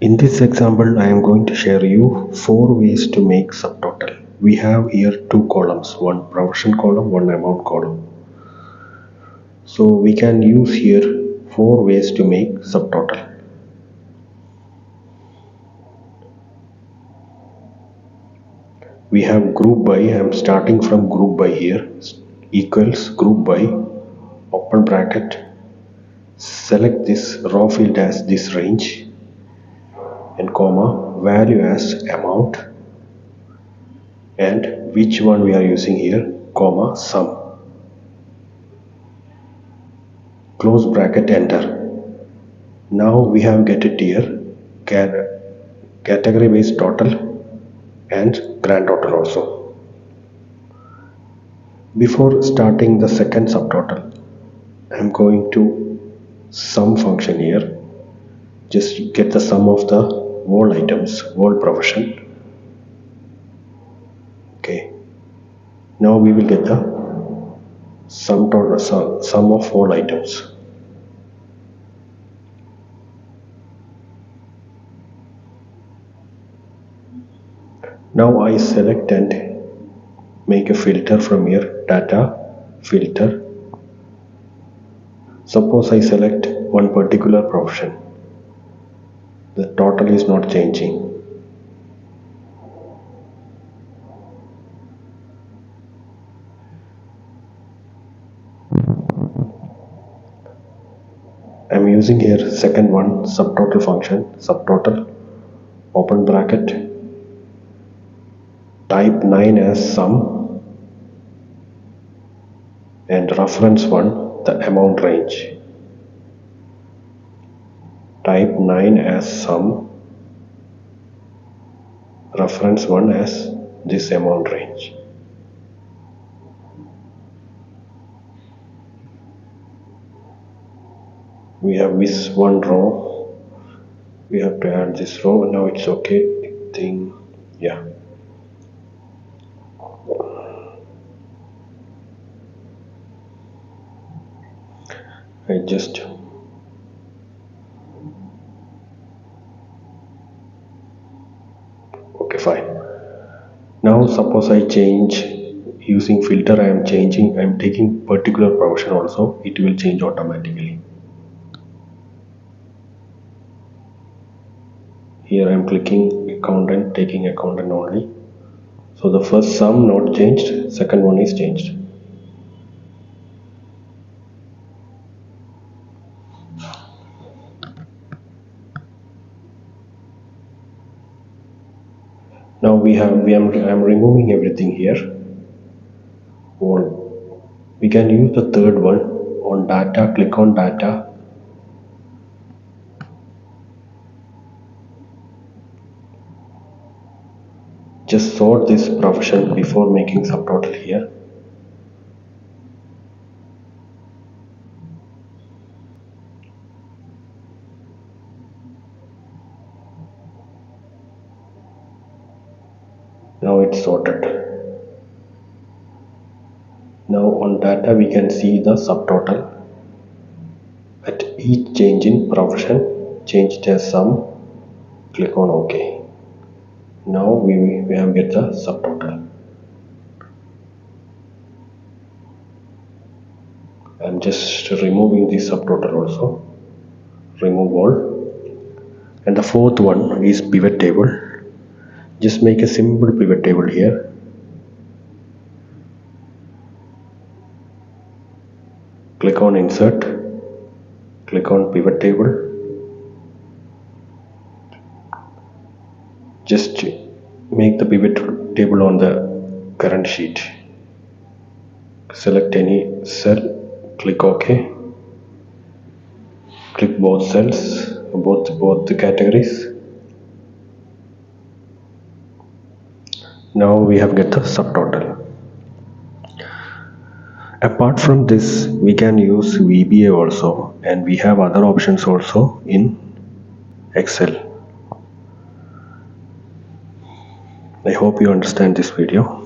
In this example, I am going to share you 4 ways to make subtotal. We have here 2 columns, one profession column, one amount column. So we can use here 4 ways to make subtotal. We have group by, I am starting from group by here, equals group by, open bracket, select this raw field as this range, and comma, value as amount, and which one we are using here, comma, sum. Close bracket, enter. Now we have get it here, category based total and grand total also. Before starting the second subtotal, I am going to sum function here. Just get the sum of the whole items, whole profession. Okay. Now we will get the sum of all items. Now I select and make a filter from here, data, filter. Suppose I select one particular profession. The total is not changing. I am using here second one, subtotal function, subtotal, open bracket, type 9 as sum, and reference 1 the amount range. Type 9 as sum, reference 1 as this amount range. We have this one row, we have to add this row. Now it's okay, I think, yeah. I just okay, fine. Now suppose I change using filter, I am taking particular profession also, it will change automatically. Here I am clicking accountant, taking accountant only. So the first sum not changed, second one is changed. Now I am removing everything here. We can use the third one on data, click on data. Just sort this profession before making subtotal here. Now it's sorted. Now on data we can see the subtotal. At each change in profession, changed as sum, click on OK. Now we have get the subtotal. I'm just removing the subtotal also. Remove all. And the fourth one is pivot table. Just make a simple pivot table here. Click on insert. Click on pivot table. Just make the pivot table on the current sheet. Select any cell, click OK. Click both cells, both the categories. Now we have get the subtotal. Apart from this, we can use VBA also, and we have other options also in Excel. I hope you understand this video.